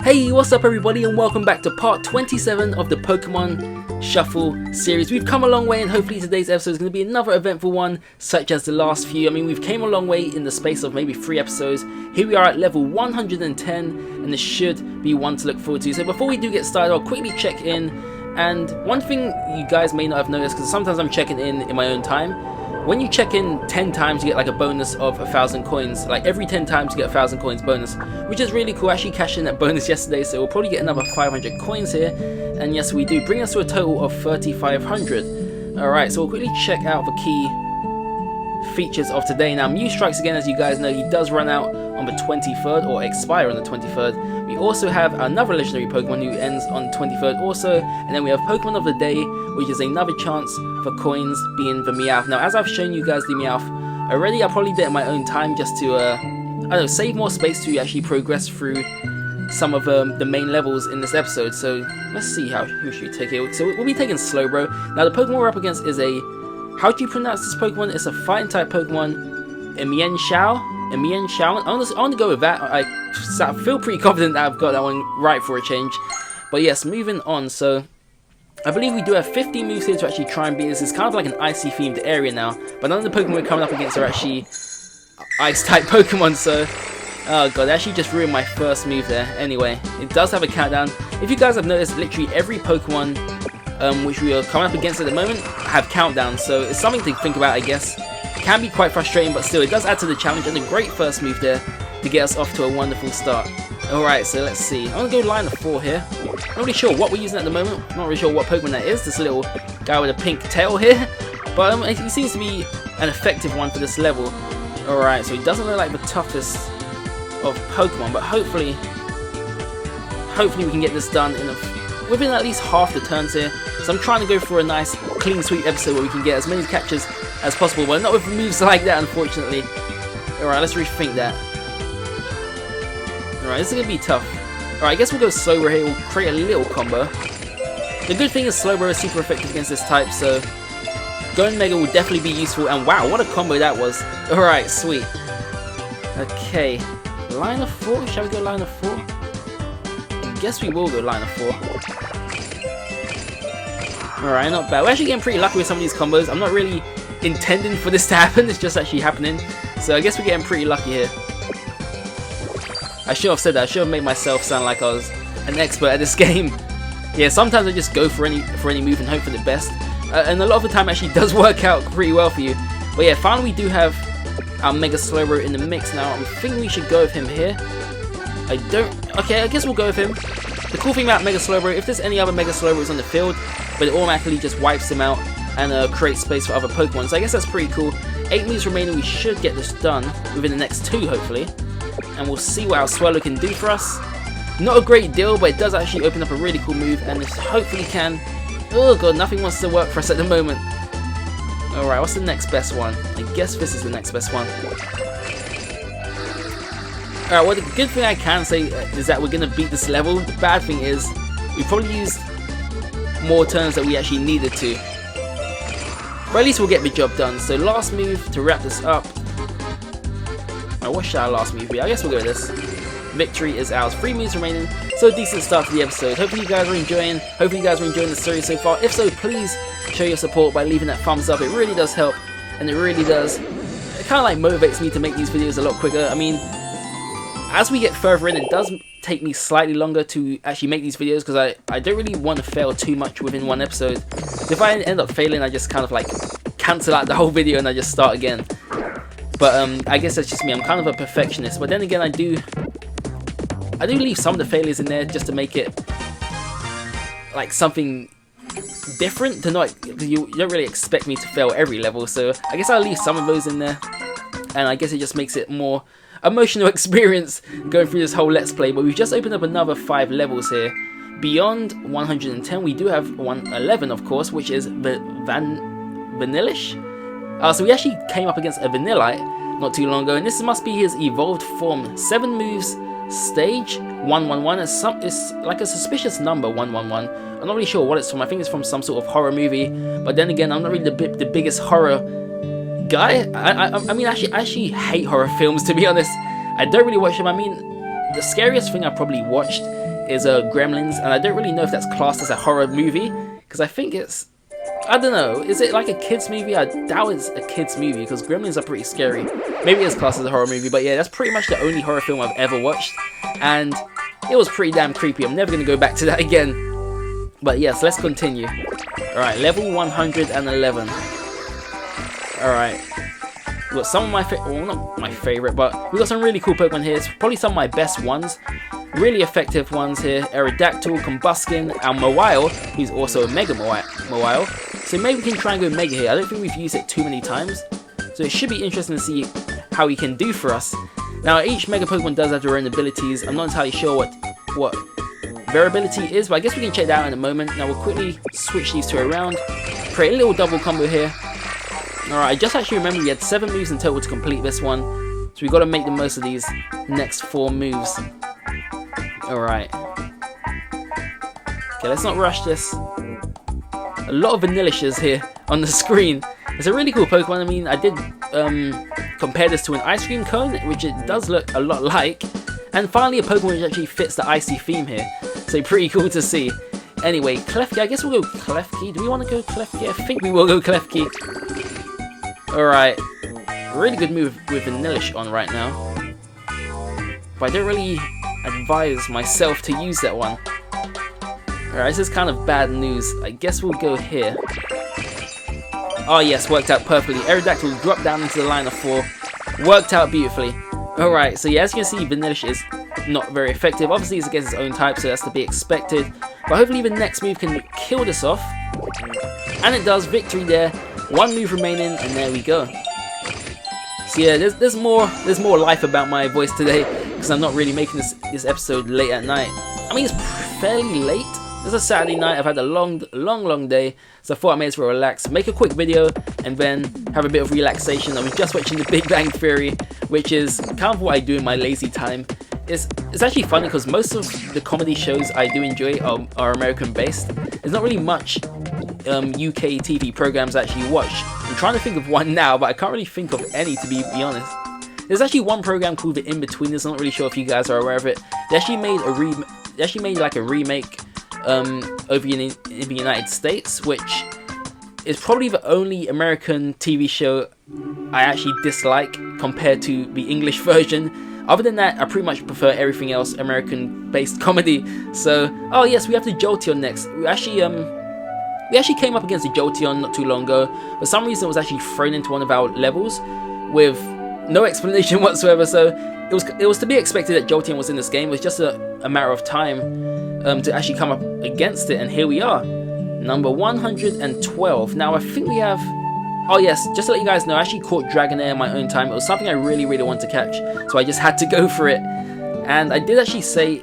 Hey, what's up everybody, and welcome back to part 27 of the Pokemon Shuffle series. We've come a long way, and hopefully today's episode is going to be another eventful one, such as the last few. I mean, we've came a long way in the space of maybe 3 episodes. Here we are at level 110, and this should be one to look forward to. So before we do get started, I'll quickly check in. And one thing you guys may not have noticed, because sometimes I'm checking in my own time, when you check in 10 times, you get like a bonus of 1,000 coins. Like every 10 times, you get 1,000 coins bonus, which is really cool. I actually cashed in that bonus yesterday, so we'll probably get another 500 coins here. And yes, we do, bring us to a total of 3,500. Alright, so we'll quickly check out the key features of today. Now, Mew Strikes again, as you guys know, he does run out on the 23rd, or expire on the 23rd. We also have another legendary Pokemon who ends on the 23rd also, and then we have Pokemon of the Day, which is another chance for coins, being the Meowth. Now, as I've shown you guys the Meowth already, I probably did it in my own time just to, I don't know, save more space to actually progress through some of the main levels in this episode. So, let's see who should we take here. So, we'll be taking Slowbro. Now, the Pokemon we're up against is a, how do you pronounce this Pokemon? It's a fighting type Pokemon, Emienshao. I want to go with that. I feel pretty confident that I've got that one right for a change. But yes, moving on. So I believe we do have 50 moves here to actually try and beat this. It's kind of like an icy themed area now, but none of the Pokemon we're coming up against are actually ice type Pokemon, so oh god, they actually just ruined my first move there. Anyway, it does have a countdown. If you guys have noticed, literally every Pokemon which we are coming up against at the moment have countdowns, so it's something to think about, I guess. Can be quite frustrating, but still, it does add to the challenge, and a great first move there to get us off to a wonderful start. Alright, so let's see. I'm going to go line of 4 here. Not really sure what we're using at the moment. Not really sure what Pokemon that is. This little guy with a pink tail here. But he seems to be an effective one for this level. Alright, so he doesn't look like the toughest of Pokemon, but hopefully we can get this done within at least half the turns here. So I'm trying to go for a nice clean sweep episode where we can get as many catches as possible, but not with moves like that, unfortunately. Alright, let's rethink that. Alright, this is going to be tough. Alright, I guess we'll go Slowbro here. We'll create a little combo. The good thing is Slowbro is super effective against this type, so going Mega will definitely be useful. And wow, what a combo that was. Alright, sweet. Okay, line of 4. Shall we go line of 4? I guess we will go line of 4. Alright, not bad. We're actually getting pretty lucky with some of these combos. I'm not really intending for this to happen, it's just actually happening. So I guess we're getting pretty lucky here. I should have said that. I should have made myself sound like I was an expert at this game. Yeah, sometimes I just go for any move and hope for the best. And a lot of the time actually does work out pretty well for you. But yeah, finally we do have our Mega Slowbro in the mix now. I'm thinking we should go with him here. Okay, I guess we'll go with him. The cool thing about Mega Slowbro, if there's any other Mega Slowbros on the field, but it automatically just wipes him out and creates space for other Pokemon. So I guess that's pretty cool. 8 moves remaining, we should get this done within the next 2, hopefully. And we'll see what our Swellow can do for us. Not a great deal, but it does actually open up a really cool move, and this hopefully can... Oh god, nothing wants to work for us at the moment. Alright, what's the next best one? I guess this is the next best one. Alright, well, the good thing I can say is that we're going to beat this level. The bad thing is, we probably used more turns than we actually needed to. But at least we'll get the job done. So last move to wrap this up. Alright, what should our last move be? I guess we'll go with this. Victory is ours. 3 moves remaining. So a decent start to the episode. Hopefully you guys are enjoying. The series so far. If so, please show your support by leaving that thumbs up. It really does help, and it really does. It kind of like motivates me to make these videos a lot quicker. I mean, as we get further in, it does take me slightly longer to actually make these videos because I don't really want to fail too much within one episode. So if I end up failing, I just kind of like cancel out the whole video and I just start again. But I guess that's just me. I'm kind of a perfectionist. But then again, I do leave some of the failures in there just to make it like something different. You don't really expect me to fail every level, so I guess I'll leave some of those in there. And I guess it just makes it more emotional experience going through this whole Let's Play. But we've just opened up another 5 levels here. Beyond 110, we do have 111, of course, which is Vanillish. So we actually came up against a Vanillite not too long ago, and this must be his evolved form. 7 moves, stage 111. It's like a suspicious number, 111. I'm not really sure what it's from. I think it's from some sort of horror movie. But then again, I'm not really the biggest horror guy. I mean, I actually hate horror films, to be honest. I don't really watch them. I mean, the scariest thing I probably watched is Gremlins, and I don't really know if that's classed as a horror movie, because I think it's, I don't know, is it like a kids movie? I doubt it's a kids movie, because Gremlins are pretty scary. Maybe it's classed as a horror movie, but yeah, that's pretty much the only horror film I've ever watched, and it was pretty damn creepy. I'm never going to go back to that again. But yes, let's continue. Alright, level 111. Alright. We got some of my well, not my favorite, but we got some really cool Pokemon here. It's probably some of my best ones. Really effective ones here. Aerodactyl, Combuskin, and Mawile, who's also a Mega Mawile. So maybe we can try and go Mega here. I don't think we've used it too many times. So it should be interesting to see how he can do for us. Now, each Mega Pokemon does have their own abilities. I'm not entirely sure what their ability is, but I guess we can check that out in a moment. Now, we'll quickly switch these two around. Create a little double combo here. Alright, I just actually remember we had 7 moves in total to complete this one. So we've got to make the most of these next 4 moves. Alright. Okay, let's not rush this. A lot of Vanillishers here on the screen. It's a really cool Pokemon. I mean, I did compare this to an ice cream cone, which it does look a lot like. And finally, a Pokemon which actually fits the icy theme here. So pretty cool to see. Anyway, Klefki, I guess we'll go Klefki. Do we want to go Klefki? I think we will go Klefki. Alright, really good move with Vanillish on right now. But I don't really advise myself to use that one. Alright, this is kind of bad news. I guess we'll go here. Oh yes, worked out perfectly. Aerodactyl dropped down into the line of 4. Worked out beautifully. Alright, so yeah, as you can see, Vanillish is not very effective. Obviously, it's against its own type, so that's to be expected. But hopefully the next move can kill this off. And it does. Victory there. 1 move remaining, and there we go. So yeah, there's more life about my voice today, because I'm not really making this episode late at night. I mean, it's fairly late. It's a Saturday night. I've had a long day, so I thought I may as well relax, make a quick video, and then have a bit of relaxation. I was just watching The Big Bang Theory, which is kind of what I do in my lazy time. It's actually funny because most of the comedy shows I do enjoy are American based. There's not really much UK TV programs I actually watch. I'm trying to think of one now, but I can't really think of any, to be honest. There's actually one program called The In-Betweeners. I'm not really sure if you guys are aware of it. They actually made like a remake over in the United States, which is probably the only American TV show I actually dislike compared to the English version. Other than that, I pretty much prefer everything else American-based comedy. So, oh yes, we have the Jolteon next. We actually came up against the Jolteon not too long ago. For some reason, it was actually thrown into one of our levels with no explanation whatsoever. So it was to be expected that Jolteon was in this game. It was just a matter of time to actually come up against it, and here we are, number 112. Now I think we have. Oh yes, just to let you guys know, I actually caught Dragonair in my own time. It was something I really wanted to catch, so I just had to go for it. And I did actually say,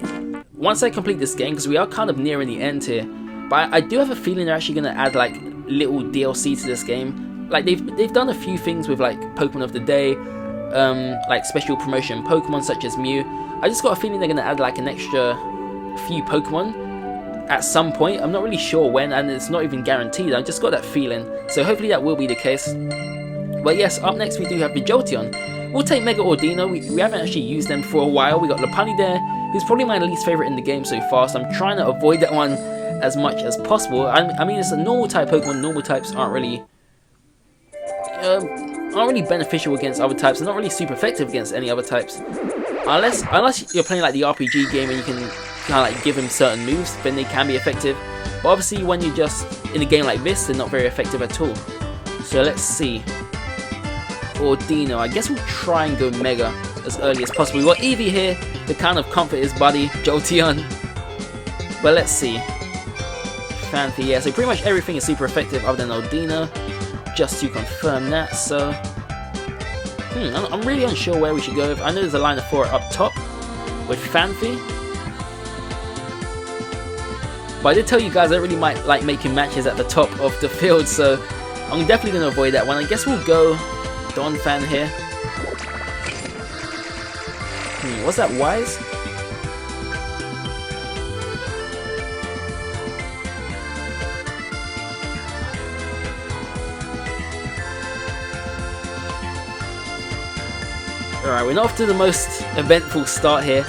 once I complete this game, because we are kind of nearing the end here, but I do have a feeling they're actually going to add like little DLC to this game. Like they've done a few things with like Pokemon of the Day, like special promotion Pokemon such as Mew. I just got a feeling they're going to add like an extra few Pokemon at some point. I'm not really sure when, and it's not even guaranteed. I just got that feeling, so hopefully that will be the case. But yes, up next we do have the Jolteon. We'll take Mega Ordino. We haven't actually used them for a while. We got Lopunny there, who's probably my least favorite in the game so far, so I'm trying to avoid that one as much as possible. I mean, it's a normal type Pokemon. Normal types aren't really beneficial against other types. They're not really super effective against any other types, unless you're playing like the RPG game and you can kind of like give him certain moves, then they can be effective. But obviously when you're just in a game like this, they're not very effective at all. So let's see. Ordino, I guess we'll try and go Mega as early as possible. We've got Eevee here to kind of comfort his buddy, Jolteon. But let's see. Fancy, yeah, so pretty much everything is super effective other than Ordino, just to confirm that. So I'm really unsure where we should go. I know there's a line of 4 up top with Fancy. But I did tell you guys I really might like making matches at the top of the field, so I'm definitely going to avoid that one. I guess we'll go Donphan here. What's that, Wise? Alright, we're not off to the most eventful start here.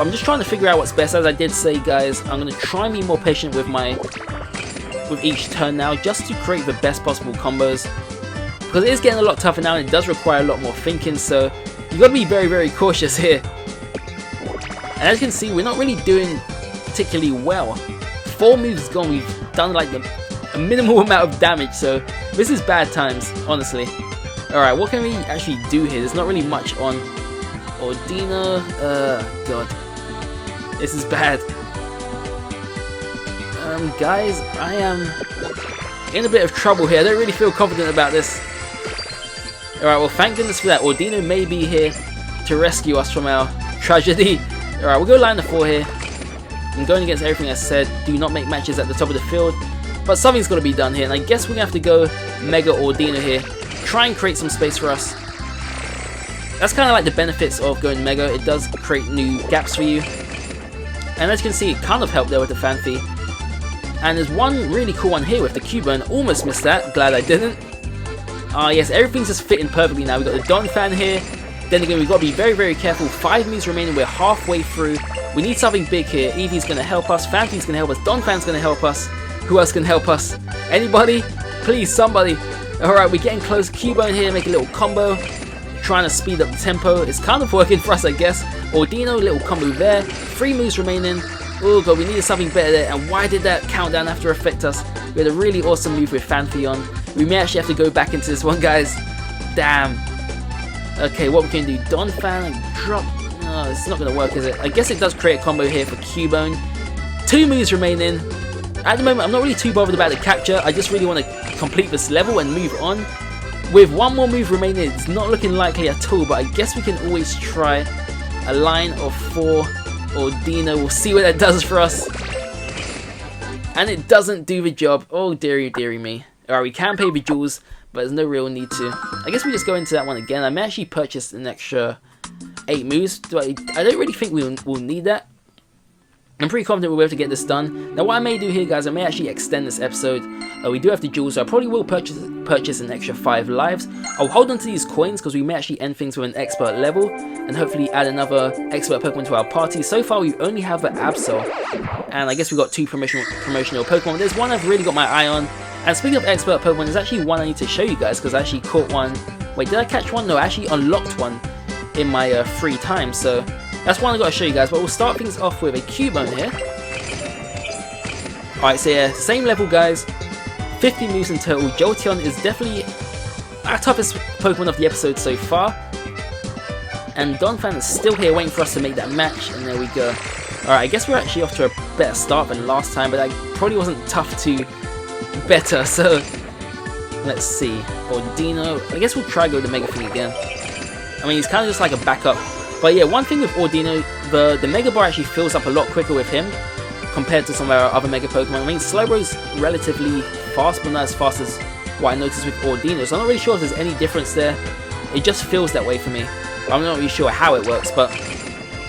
But I'm just trying to figure out what's best. As I did say, guys, I'm going to try and be more patient with each turn now, just to create the best possible combos. Because it is getting a lot tougher now, and it does require a lot more thinking, so you've got to be very, very cautious here. And as you can see, we're not really doing particularly well. 4 moves gone, we've done like a minimal amount of damage, so this is bad times, honestly. Alright, what can we actually do here? There's not really much on Ordina. God. This is bad. Guys, I am in a bit of trouble here. I don't really feel confident about this. Alright, well, thank goodness for that. Ordino may be here to rescue us from our tragedy. Alright, we'll go line of 4 here. I'm going against everything I said. Do not make matches at the top of the field. But something's got to be done here. And I guess we're going to have to go Mega Ordino here. Try and create some space for us. That's kind of like the benefits of going Mega. It does create new gaps for you. And as you can see, it kind of helped there with the Fanfi. And there's one really cool one here with the Cubone. Almost missed that. Glad I didn't. Yes, everything's just fitting perfectly now. We've got the Don Fan here. Then again, we've got to be very, very careful. 5 moves remaining. We're halfway through. We need something big here. Eevee's going to help us. Fanfi's going to help us. Don Fan's going to help us. Who else can help us? Anybody? Please, somebody. Alright, we're getting close. Cubone here, make a little combo. Trying to speed up the tempo. It's kind of working for us, I guess. Ordino, little combo there. 3 moves remaining. Oh god, we needed something better there. And why did that countdown have to affect us? We had a really awesome move with Fanfi on. We may actually have to go back into this one, guys. Damn. Okay, what we can do? Don Fan, drop. No, it's not going to work, is it? I guess it does create a combo here for Cubone. 2 moves remaining. At the moment, I'm not really too bothered about the capture. I just really want to complete this level and move on. With 1 more move remaining, it's not looking likely at all, but I guess we can always try a line of 4 Ordino. We'll see what that does for us. And it doesn't do the job. Oh, dearie, dearie me. Alright, we can pay the jewels, but there's no real need to. I guess we just go into that one again. I may actually purchase an extra 8 moves. I don't really think we'll need that. I'm pretty confident we'll be able to get this done. Now what I may do here, guys, I may actually extend this episode. We do have the jewels, so I probably will purchase an extra 5 lives. I'll hold on to these coins because we may actually end things with an expert level and hopefully add another expert Pokemon to our party. So far we only have an Absol, and I guess we've got 2 promotional Pokemon. There's one I've really got my eye on. And speaking of expert Pokemon, there's actually one I need to show you guys because I actually caught one. Wait, did I catch one? No, I actually unlocked one in my free time, so that's one I've got to show you guys. But we'll start things off with a Cubone here. Alright, so yeah, same level, guys. 50 moves in total. Jolteon is definitely our toughest Pokemon of the episode so far. And Donphan is still here waiting for us to make that match, and there we go. Alright, I guess we're actually off to a better start than last time, but that probably wasn't tough to better, so let's see. Ordino, I guess we'll try go to Mega thing again. I mean, he's kind of just like a backup. But yeah, one thing with Ordino, the Mega Bar actually fills up a lot quicker with him compared to some of our other Mega Pokemon. I mean, Slowbro's relatively fast, but not as fast as what I noticed with Ordino, so I'm not really sure if there's any difference there. It just feels that way for me. I'm not really sure how it works, but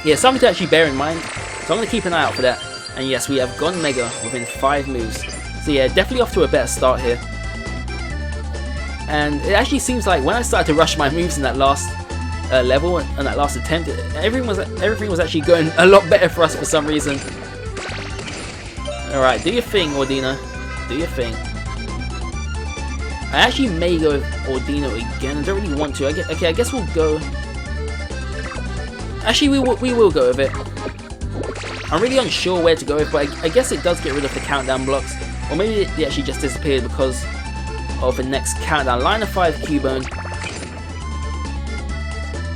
yeah, something to actually bear in mind. So I'm going to keep an eye out for that. And yes, we have gone Mega within 5 moves. So yeah, definitely off to a better start here. And it actually seems like when I started to rush my moves in that last level and that last attempt, everything was actually going a lot better for us for some reason. Alright, do your thing, Ordino. Do your thing. I actually may go with Ordino again. I don't really want to. Okay, I guess we'll go. Actually, we will go with it. I'm really unsure where to go with, but I guess it does get rid of the countdown blocks. Or maybe they actually just disappeared because of the next countdown. Line of 5 Cubone.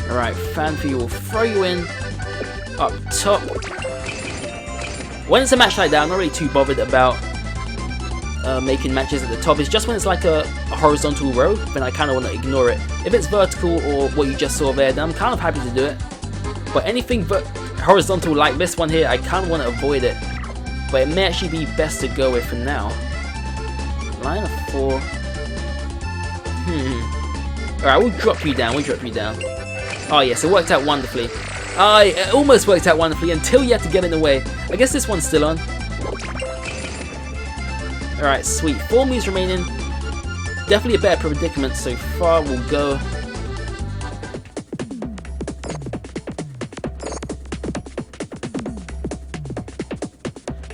Alright, Fanfi will throw you in. Up top. When it's a match like that, I'm not really too bothered about making matches at the top. It's just when it's like a horizontal row, then I kind of want to ignore it. If it's vertical or what you just saw there, then I'm kind of happy to do it. But anything horizontal like this one here, I kind of want to avoid it. But it may actually be best to go with for now. Line of 4. Alright, we'll drop you down. Oh yes, it worked out wonderfully. It almost worked out wonderfully until you had to get in the way. I guess this one's still on. Alright, sweet. 4 moves remaining. Definitely a better predicament so far. We'll go.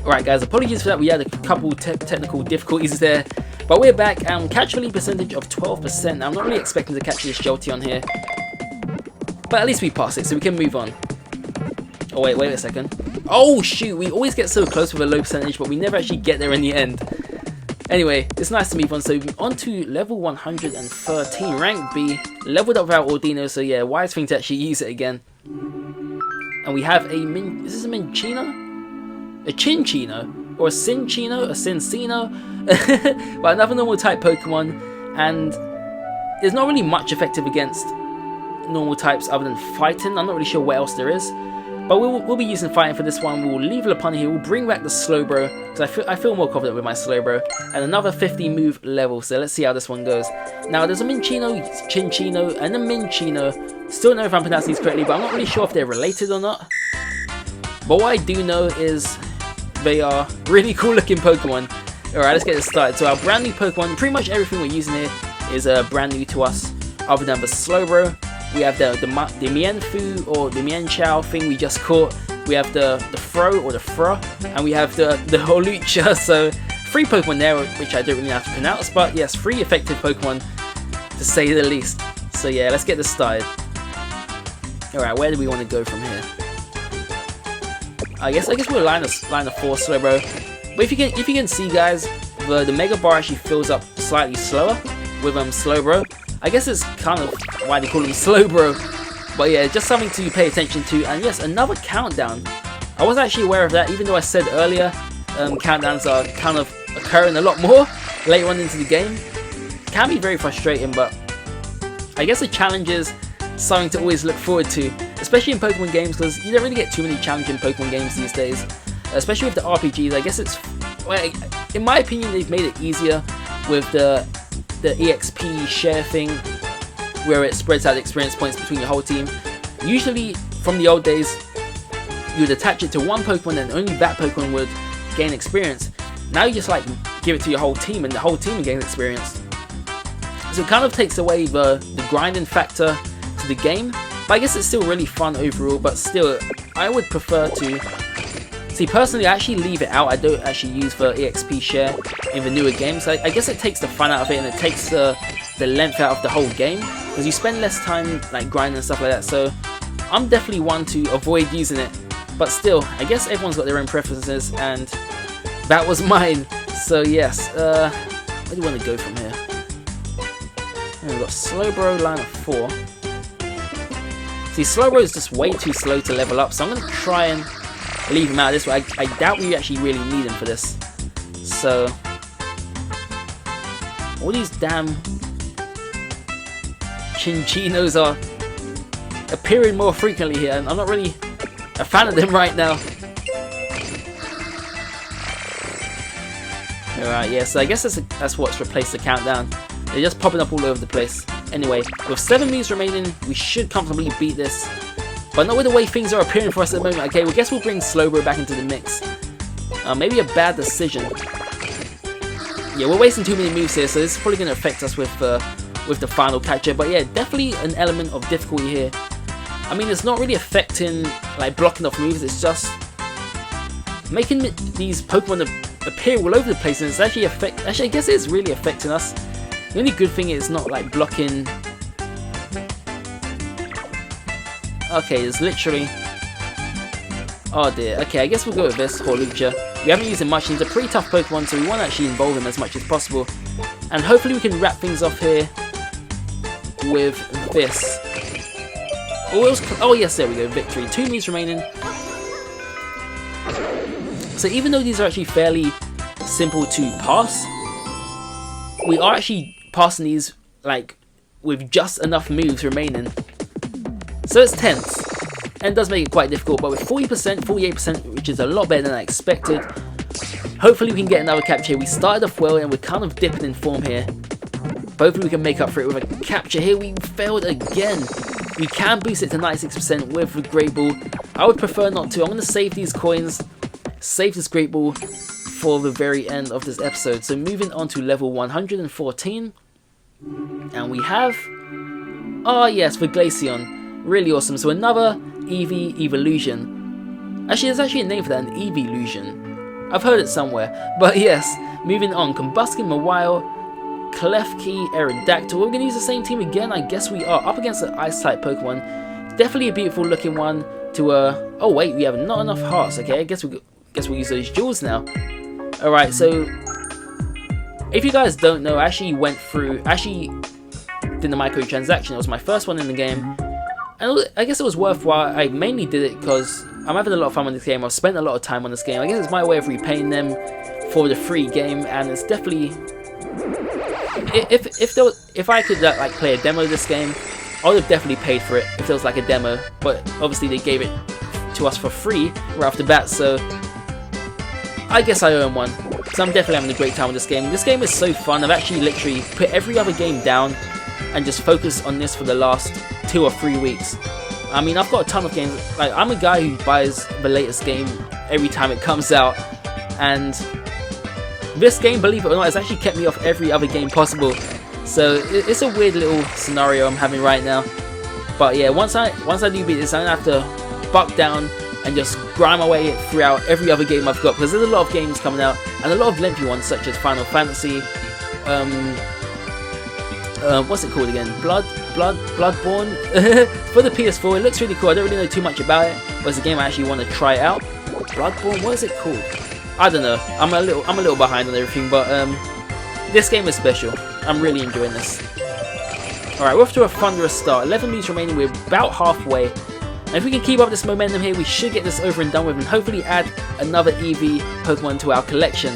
Alright guys, apologies for that, we had a couple technical difficulties there. But we're back, catch release percentage of 12%. I'm not really expecting to catch this Jolteon here. But at least we passed it, so we can move on. Oh wait a second. Oh shoot, we always get so close with a low percentage, but we never actually get there in the end. Anyway, it's nice to move on. So on to level 113, rank B, leveled up without Ordino, so yeah, wise thing to actually use it again. And we have a is this a Minccino? A Chinchino? Or a Cinchino? A Cincino? But another normal type Pokemon, and there's not really much effective against normal types other than fighting. I'm not really sure what else there is. But we'll be using fighting for this one. We'll leave Lopunny here. We'll bring back the Slowbro, because I feel more confident with my Slowbro. And another 50 move level, so let's see how this one goes. Now there's a Minccino, Chinchino, and a Minccino. Still don't know if I'm pronouncing these correctly, but I'm not really sure if they're related or not. But what I do know is they are really cool looking Pokemon. Alright, let's get this started. So our brand new Pokemon, pretty much everything we're using here is brand new to us, other than the Slowbro. We have the Mienfoo or the Mienshao thing we just caught. We have the Fro or the Fro, and we have the Holucha. So 3 Pokemon there, which I don't really have to pronounce, but yes, 3 effective Pokemon to say the least. So yeah, let's get this started. Alright, where do we want to go from here? I guess we're line of 4 Slowbro. But if you can see guys, the Mega Bar actually fills up slightly slower with Slowbro. I guess it's kind of why they call him Slowbro. But yeah, just something to pay attention to. And yes, another countdown. I wasn't actually aware of that, even though I said earlier countdowns are kind of occurring a lot more later on into the game. Can be very frustrating, but I guess the challenge is something to always look forward to, especially in Pokemon games, because you don't really get too many challenging Pokemon games these days, especially with the RPGs. I guess it's, well, in my opinion, they've made it easier with the EXP share thing, where it spreads out experience points between your whole team. Usually, from the old days, you would attach it to one Pokemon and only that Pokemon would gain experience. Now you just like give it to your whole team and the whole team gains experience. So it kind of takes away the grinding factor to the game, but I guess it's still really fun overall. But still, I would prefer to see, personally, I actually leave it out. I don't actually use the EXP share in the newer games. I guess it takes the fun out of it, and it takes the length out of the whole game, because you spend less time like grinding and stuff like that. So I'm definitely one to avoid using it, but still, I guess everyone's got their own preferences, and that was mine. So yes, where do you want to go from here? And we've got Slowbro, line of 4. See, Slowbro is just way too slow to level up, so I'm going to try and leave him out this way. I doubt we actually really need him for this. So all these damn Chinchinos are appearing more frequently here, and I'm not really a fan of them right now. Alright, yeah, so I guess that's what's replaced the countdown. They're just popping up all over the place. Anyway, with 7 moves remaining, we should comfortably beat this. But not with the way things are appearing for us at the moment. Okay, well, I guess we'll bring Slowbro back into the mix. Maybe a bad decision. Yeah, we're wasting too many moves here, so this is probably going to affect us with the final capture. But yeah, definitely an element of difficulty here. I mean, it's not really affecting, like, blocking off moves. It's just making these Pokemon appear all over the place, and it's actually I guess it's really affecting us. The only good thing is not like blocking. Okay, it's literally. Oh dear. Okay, I guess we'll go with this Holucha. We haven't used him much. He's a pretty tough Pokemon, so we want to actually involve him as much as possible. And hopefully we can wrap things off here with this. Oh yes, there we go. Victory. 2 moves remaining. So even though these are actually fairly simple to pass, we are actually passing these like with just enough moves remaining. So it's tense, and it does make it quite difficult, but with 40%, 48%, which is a lot better than I expected, hopefully we can get another capture. We started off well, and we're kind of dipping in form here. Hopefully we can make up for it with a capture here. We failed again. We can boost it to 96% with the Great Ball. I would prefer not to. I'm going to save these coins, save this Great Ball for the very end of this episode. So moving on to level 114, and we have, oh yes, the Glaceon. Really awesome. So another Eevee Evolution. Actually, there's actually a name for that, an Eeveelution. I've heard it somewhere. But yes, moving on. Combuskin, Mawile, Klefki, Aerodactyl. We're going to use the same team again. I guess we are up against an Ice-type Pokemon. Definitely a beautiful looking one to oh wait, we have not enough hearts. Okay, I guess we'll use those jewels now. Alright, so if you guys don't know, I actually did the microtransaction. It was my first one in the game, and I guess it was worthwhile. I mainly did it because I'm having a lot of fun with this game. I've spent a lot of time on this game. I guess it's my way of repaying them for the free game, and it's definitely, if I could like play a demo of this game, I would have definitely paid for it if there was like a demo. But obviously they gave it to us for free right off the bat, so I guess I owe them one. So I'm definitely having a great time with this game. This game is so fun. I've actually literally put every other game down and just focused on this for the last 2 or 3 weeks. I mean, I've got a ton of games. Like, I'm a guy who buys the latest game every time it comes out, and this game, believe it or not, has actually kept me off every other game possible. So it's a weird little scenario I'm having right now. But yeah, once I do beat this, I'm gonna have to buck down and just grind my way throughout every other game I've got, because there's a lot of games coming out, and a lot of lengthy ones such as Final Fantasy, what's it called again? Bloodborne for the PS4. It looks really cool. I don't really know too much about it, but it's a game I actually want to try out. Bloodborne, what is it called? I don't know. I'm a little behind on everything, but this game is special. I'm really enjoying this. Alright, we're off to a thunderous start. 11 moves remaining. We're about halfway. And if we can keep up this momentum here, we should get this over and done with, and hopefully add another EV Pokemon to our collection.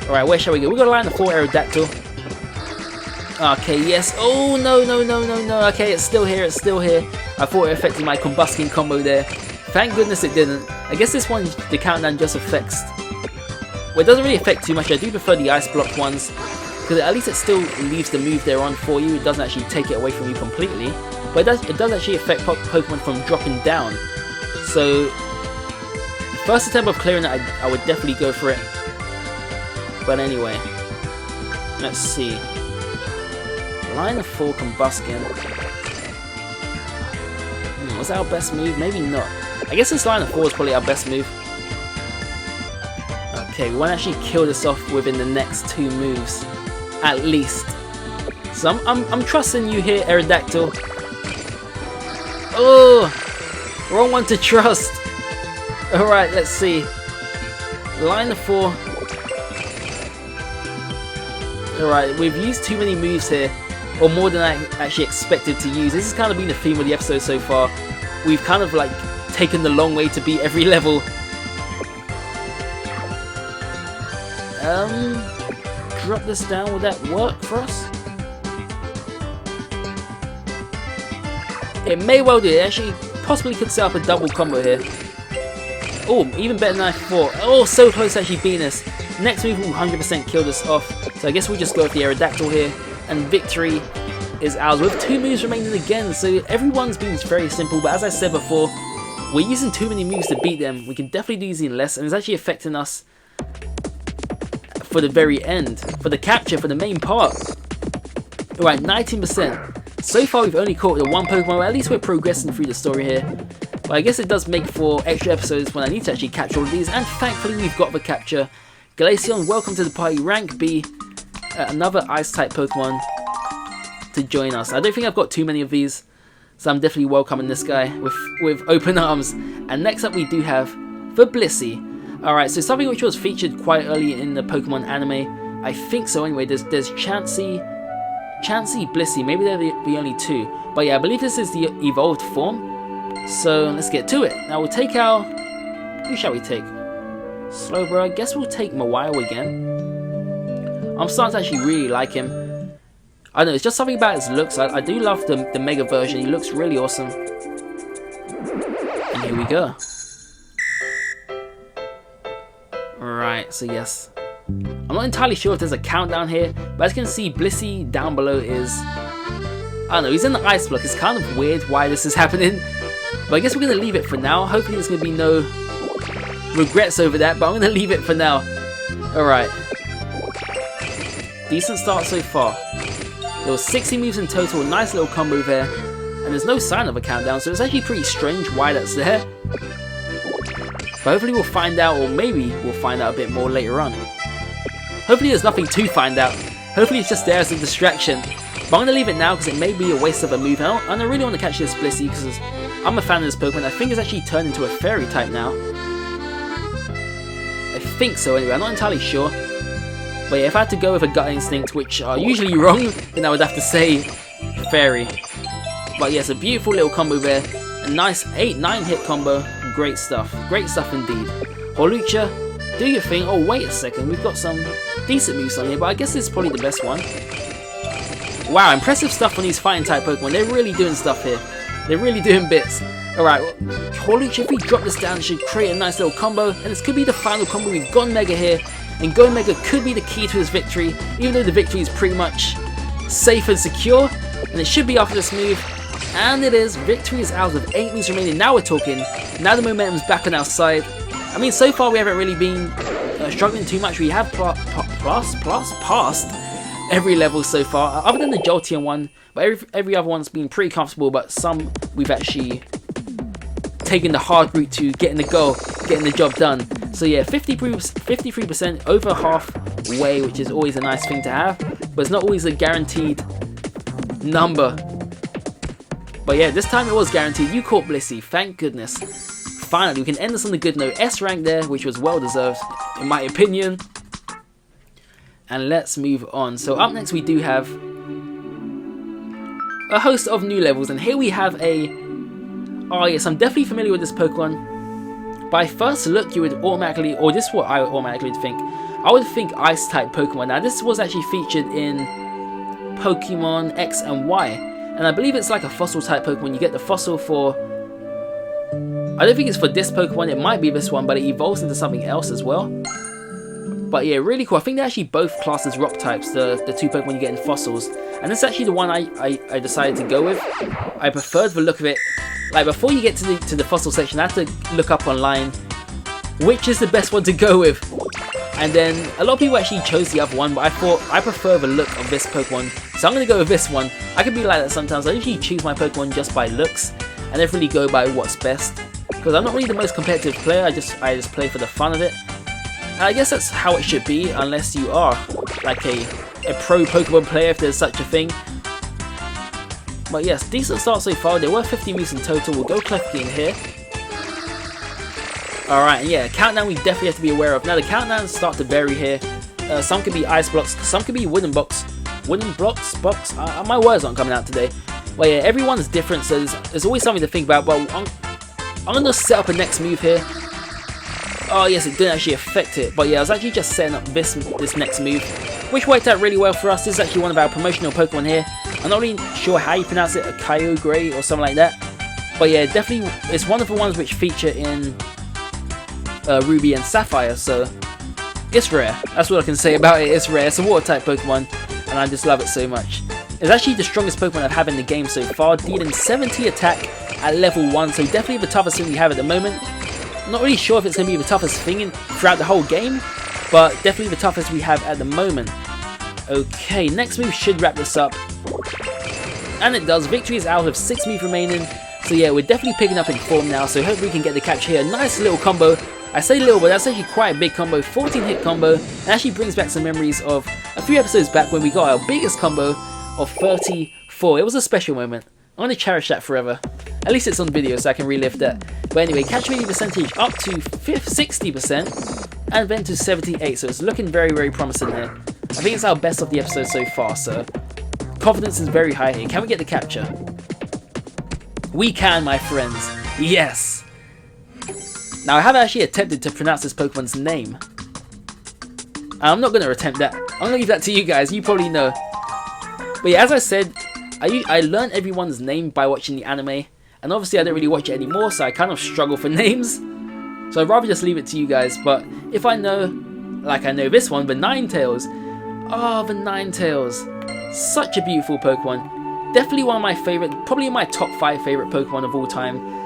Alright, where shall we go? We're going to line the 4 Aerodactyl. Okay, yes. Oh, no. Okay, it's still here. I thought it affected my Combuskin combo there. Thank goodness it didn't. I guess this one, the countdown just affects... Well, it doesn't really affect too much. I do prefer the ice block ones, because at least it still leaves the move there on for you. It doesn't actually take it away from you completely. But it does actually affect Pokemon from dropping down. So, the first attempt of clearing it, I would definitely go for it. But anyway, let's see. Line of 4 Combuskin. Was that our best move? Maybe not. I guess this line of 4 is probably our best move. Okay, we want to actually kill this off within the next 2 moves, at least. So I'm trusting you here, Aerodactyl. Oh, wrong one to trust. Alright, let's see. Line of 4. Alright, we've used too many moves here, or more than I actually expected to use. This has kind of been the theme of the episode so far. We've kind of like taken the long way to beat every level. Drop this down. Will that work for us? It may well do. It actually possibly could set up a double combo here. Oh, even better than I thought. Oh, so close to actually beating this. Next move will 100% kill this off. So I guess we'll just go with the Aerodactyl here. And victory is ours with 2 moves remaining again. So everyone's been very simple. But as I said before, we're using too many moves to beat them. We can definitely do using less. And it's actually affecting us for the very end. For the capture, for the main part. Alright, 19%. So far we've only caught the 1 Pokemon, but at least we're progressing through the story here. But I guess it does make for extra episodes when I need to actually capture all of these, and thankfully we've got the capture. Glaceon, welcome to the party, rank B, another Ice-type Pokemon to join us. I don't think I've got too many of these, so I'm definitely welcoming this guy with open arms. And next up we do have the Blissey. Alright, so something which was featured quite early in the Pokemon anime, I think so anyway. There's Chansey, Blissey, maybe they're the only 2. But yeah, I believe this is the evolved form. So let's get to it. Now we'll take our... Who shall we take? Slowbro. I guess we'll take Mawile again. I'm starting to actually really like him. I don't know, it's just something about his looks. I do love the Mega version. He looks really awesome. And here we go. Right, so yes. I'm not entirely sure if there's a countdown here, but as you can see, Blissey down below is... I don't know, he's in the ice block. It's kind of weird why this is happening. But I guess we're going to leave it for now. Hopefully there's going to be no regrets over that, but I'm going to leave it for now. Alright. Decent start so far. There was 60 moves in total, nice little combo there. And there's no sign of a countdown, so it's actually pretty strange why that's there. But hopefully we'll find out, or maybe we'll find out a bit more later on. Hopefully there's nothing to find out. Hopefully it's just there as a distraction. But I'm going to leave it now because it may be a waste of a move. And I really want to catch this Blissey because I'm a fan of this Pokemon. I think it's actually turned into a fairy type now. I think so anyway, I'm not entirely sure. But yeah, if I had to go with a gut instinct, which are usually wrong, then I would have to say fairy. But yes, a beautiful little combo there. A nice 8-9 hit combo. Great stuff. Great stuff indeed. Hawlucha, do your thing. Oh, wait a second. We've got some decent moves on here, but I guess this is probably the best one. Wow, impressive stuff on these fighting type Pokemon. They're really doing stuff here. They're really doing bits. Alright, well, Hawlucha, if we drop this down, it should create a nice little combo. And this could be the final combo. We've gone Mega here. And Go Mega could be the key to his victory, even though the victory is pretty much safe and secure. And it should be after this move. And it is. Victory is out of 8 moves remaining. Now we're talking. Now the momentum's back on our side. I mean, so far we haven't really been struggling too much. We have passed every level so far, other than the Jolteon one. But every other one's been pretty comfortable. But some we've actually taken the hard route to getting the goal, getting the job done. So yeah, 53%, over halfway, which is always a nice thing to have. But it's not always a guaranteed number. But yeah, this time it was guaranteed. You caught Blissey, thank goodness. Finally, we can end this on a good note. S rank there, which was well deserved, in my opinion. And let's move on. So up next we do have a host of new levels. And here we have a... Oh yes, I'm definitely familiar with this Pokemon. By first look, you would automatically... Or this is what I would automatically think. I would think Ice-type Pokemon. Now this was actually featured in Pokemon X and Y. And I believe it's like a fossil type Pokemon. You get the fossil for... I don't think it's for this Pokemon. It might be this one, but it evolves into something else as well. But yeah, really cool. I think they're actually both classed as rock types, the two Pokemon you get in fossils. And this is actually the one I decided to go with. I preferred the look of it. Like, before you get to the fossil section, I had to look up online which is the best one to go with. And then a lot of people actually chose the other one, but I thought I prefer the look of this Pokemon, so I'm going to go with this one. I can be like that sometimes. I usually choose my Pokemon just by looks. I never really go by what's best, because I'm not really the most competitive player. I just play for the fun of it. And I guess that's how it should be, unless you are like a pro Pokemon player, if there's such a thing. But yes, decent start so far. There were 50 moves in total. We'll go Klefki in here. Alright, and yeah, countdown we definitely have to be aware of. Now the countdowns start to vary here. Some could be ice blocks, some could be wooden blocks. My words aren't coming out today. But yeah, everyone's different, so there's always something to think about. But I'm going to set up a next move here. Oh yes, it didn't actually affect it. But yeah, I was actually just setting up this next move, which worked out really well for us. This is actually one of our promotional Pokemon here. I'm not really sure how you pronounce it, a Kyogre or something like that. But yeah, definitely it's one of the ones which feature in Ruby and Sapphire, so it's rare. That's what I can say about it. It's rare. It's a water type Pokemon, and I just love it so much. It's actually the strongest Pokemon I've had in the game so far, dealing 70 attack at level 1, so definitely the toughest thing we have at the moment. I'm not really sure if it's going to be the toughest thing throughout the whole game, but definitely the toughest we have at the moment. Okay, next move should wrap this up. And it does. Victory is out of 6 moves remaining. So yeah, we're definitely picking up in form now, so hopefully we can get the capture here. Nice little combo. I say little, but that's actually quite a big combo. 14 hit combo. It actually brings back some memories of a few episodes back when we got our biggest combo of 34. It was a special moment. I'm going to cherish that forever. At least it's on video so I can relive that. But anyway, catch rate percentage up to 60% and then to 78. So it's looking very, very promising here. I think it's our best of the episode so far, so confidence is very high here. Can we get the capture? We can, my friends. Yes! Now, I haven't actually attempted to pronounce this Pokemon's name. I'm not going to attempt that. I'm going to leave that to you guys. You probably know. But yeah, as I said, I learned everyone's name by watching the anime. And obviously, I don't really watch it anymore, so I kind of struggle for names. So I'd rather just leave it to you guys. But if I know, like I know this one, the Ninetales. Oh, the Ninetales. Such a beautiful Pokemon. Definitely one of my favorite, probably my top 5 favorite Pokemon of all time.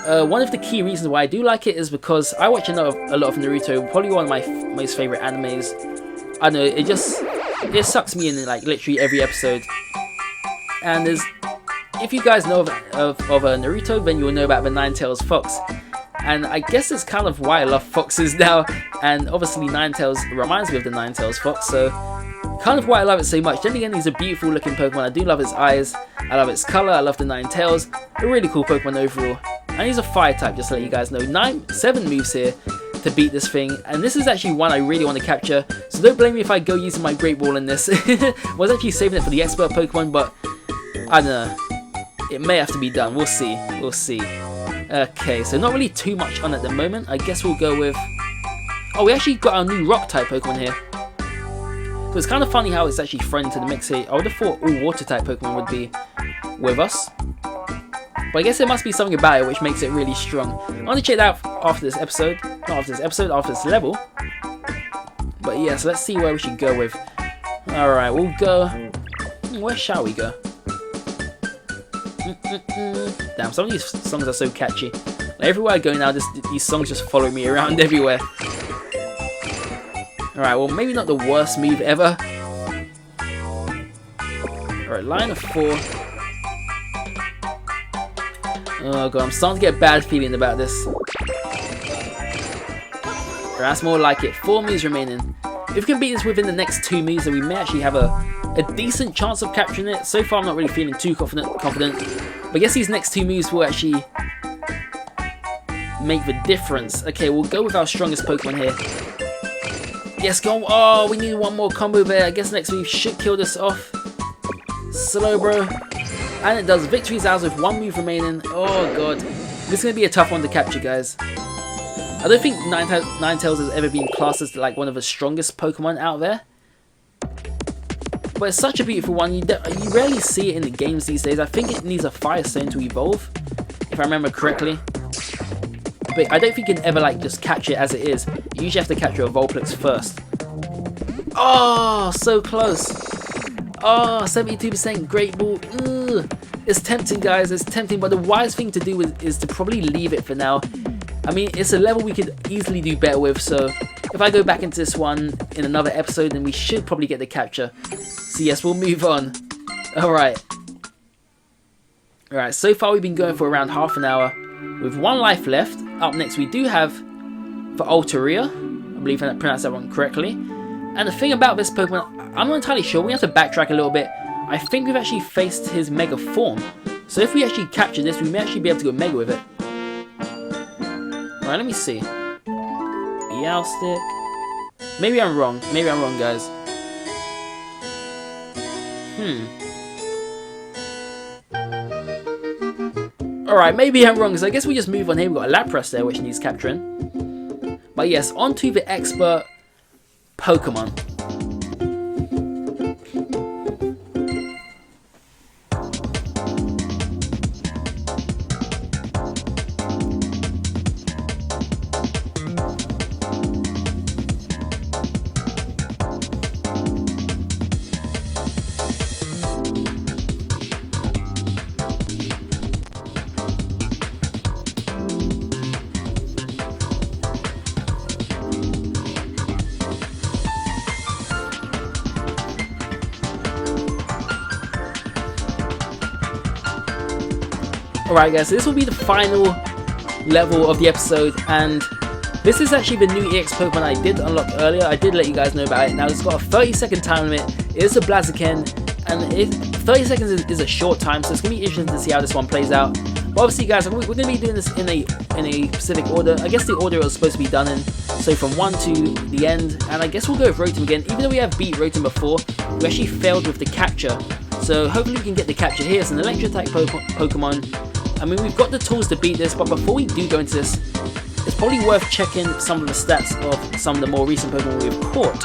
One of the key reasons why I do like it is because I watch a lot of Naruto, probably one of my most favorite animes. I know, it sucks me in like literally every episode. And if you guys know of Naruto, then you will know about the Ninetales Fox. And I guess it's kind of why I love foxes now, and obviously Ninetales reminds me of the Ninetales fox, so kind of why I love it so much. Then again, he's a beautiful looking Pokemon. I do love his eyes, I love its colour, I love the Ninetales. A really cool Pokemon overall. And he's a fire type, just to let you guys know. 7 moves here to beat this thing, and this is actually one I really want to capture, so don't blame me if I go using my Great Ball in this. I was actually saving it for the expert Pokemon, but I don't know. It may have to be done. We'll see. We'll see. Okay, so not really too much on at the moment. I guess we'll go with... Oh, we actually got our new rock type Pokemon here. So it's kind of funny how it's actually thrown into the mix here. I would have thought all water type Pokemon would be with us, but I guess there must be something about it which makes it really strong. I want to check that out after this episode. Not after this episode, after this level. But yeah, so let's see where we should go with. Alright, we'll go... Where shall we go? Damn, some of these songs are so catchy. Like, everywhere I go now, these songs just follow me around everywhere. Alright, well, maybe not the worst move ever. Alright, line of 4. Oh god, I'm starting to get a bad feeling about this. That's more like it. 4 moves remaining. If we can beat this within the next 2 moves, then we may actually have a decent chance of capturing it. So far, I'm not really feeling too confident. But I guess these next 2 moves will actually make the difference. Okay, we'll go with our strongest Pokemon here. Yes, go on. Oh, we need one more combo there. I guess next move should kill this off. Slow, bro. And it does. Victory's ours with 1 move remaining. Oh god. This is going to be a tough one to capture, guys. I don't think Ninetales has ever been classed as like one of the strongest Pokemon out there. But it's such a beautiful one. You rarely see it in the games these days. I think it needs a Fire Stone to evolve, if I remember correctly. But I don't think you can ever like just catch it as it is. You usually have to capture a Vulpix first. Oh, so close. Oh, 72% Great Ball. Ugh. It's tempting, guys. It's tempting, but the wise thing to do is to probably leave it for now. I mean, it's a level we could easily do better with, so if I go back into this one in another episode, then we should probably get the capture. So yes, we'll move on. Alright. Alright, so far we've been going for around half an hour with 1 life left. Up next we do have for Altaria. I believe I pronounced that one correctly. And the thing about this Pokemon, I'm not entirely sure. We have to backtrack a little bit. I think we've actually faced his Mega form. So if we actually capture this, we may actually be able to go Mega with it. Alright, let me see. Meowstic. Maybe I'm wrong. Maybe I'm wrong, guys. Alright, maybe I'm wrong, so I guess we just move on here. We've got a Lapras there, which needs capturing. But yes, on to the expert Pokemon. Alright guys, so this will be the final level of the episode, and this is actually the new EX Pokemon I did unlock earlier. I did let you guys know about it. Now it's got a 30-second time limit. It is a Blaziken, and 30 seconds is a short time, so it's going to be interesting to see how this one plays out. But obviously guys, we're going to be doing this in a specific order. I guess the order it was supposed to be done in, so from 1 to the end, and I guess we'll go with Rotom again. Even though we have beat Rotom before, we actually failed with the capture. So hopefully we can get the capture here. It's an Electric-type Pokemon. I mean, we've got the tools to beat this, but before we do go into this, it's probably worth checking some of the stats of some of the more recent Pokemon we've caught.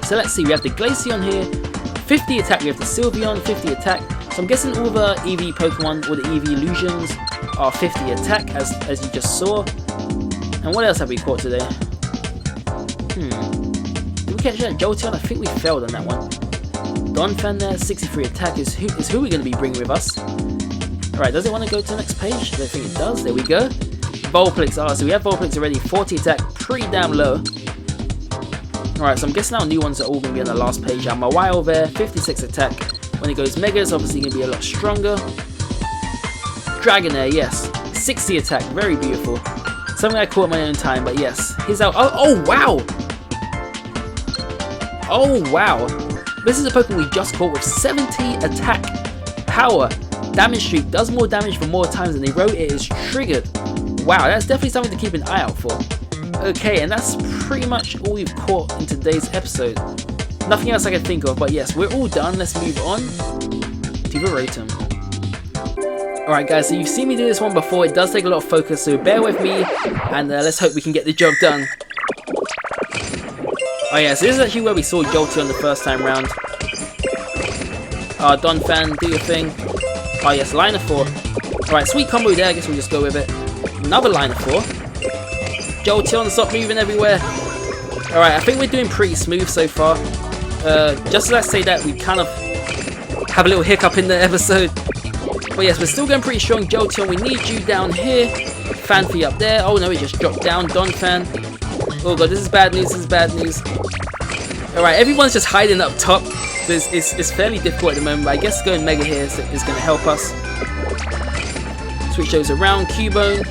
So let's see, we have the Glaceon here, 50 attack, we have the Sylveon, 50 attack. So I'm guessing all the EV Pokemon, or the EV Illusions, are 50 attack, as you just saw. And what else have we caught today? Did we catch that Jolteon? I think we failed on that one. Donphan there, 63 attack is who we're going to be bringing with us. Alright, does it want to go to the next page? I don't think it does. There we go. Vulpix. So we have Vulpix already. 40 attack, pretty damn low. Alright, so I'm guessing our new ones are all going to be on the last page. Our Mawile there, 56 attack. When it goes Mega, it's obviously going to be a lot stronger. Dragonair, yes. 60 attack, very beautiful. Something I caught in my own time, but yes. Here's our... Oh, wow! Oh, wow. This is a Pokemon we just caught with 70 attack power. Damage streak, does more damage for more times than they wrote. It is triggered. Wow, that's definitely something to keep an eye out for. Okay, and that's pretty much all we've caught in today's episode. Nothing else I can think of, but yes, we're all done. Let's move on to the Rotom. Alright guys, so you've seen me do this one before. It does take a lot of focus, so bear with me, and let's hope we can get the job done. Oh yeah, so this is actually where we saw Jolteon the first time round. Donphan, do your thing. Oh yes, line of 4. Alright, sweet combo there, I guess we'll just go with it. Another line of 4. Jolteon, stop moving everywhere. Alright, I think we're doing pretty smooth so far. Just as I say that, we kind of have a little hiccup in the episode. But yes, we're still going pretty strong. Jolteon, we need you down here. Fanfi up there. Oh no, he just dropped down. Donphan. Oh god, this is bad news, this is bad news. Alright, everyone's just hiding up top. So it's fairly difficult at the moment, but I guess going Mega here is going to help us. Switch those around. Cubone.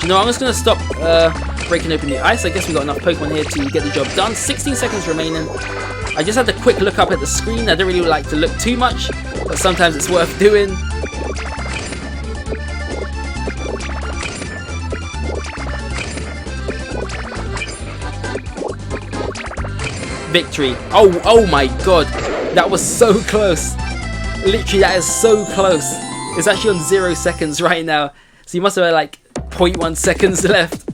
You know, I'm just going to stop breaking open the ice. I guess we got enough Pokemon here to get the job done. 16 seconds remaining. I just had a quick look up at the screen. I don't really like to look too much, but sometimes it's worth doing. Victory. Oh my god. That was so close. Literally, that is so close. It's actually on 0 seconds right now. So you must have had like 0.1 seconds left.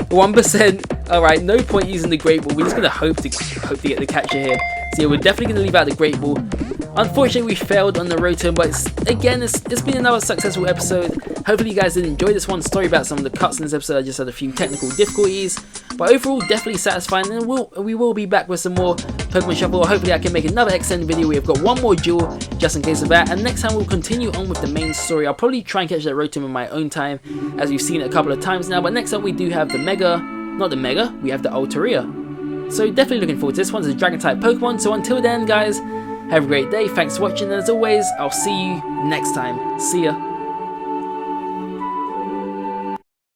1%. Alright, no point using the Great Ball. We're just going to hope to get the catcher here. So yeah, we're definitely going to leave out the Great Ball. Unfortunately, we failed on the Rotom, but it's been another successful episode. Hopefully you guys did enjoy this one. Sorry about some of the cuts in this episode. I just had a few technical difficulties. But overall, definitely satisfying. And we will be back with some more Pokemon Shuffle. Hopefully I can make another extended video. We've got one more duel just in case of that. And next time we'll continue on with the main story. I'll probably try and catch that Rotom in my own time, as we've seen it a couple of times now. But next up we do have the Mega, not the Mega, we have the Altaria. So definitely looking forward to this one. It's a Dragon-type Pokemon. So until then, guys, have a great day. Thanks for watching. And as always, I'll see you next time. See ya.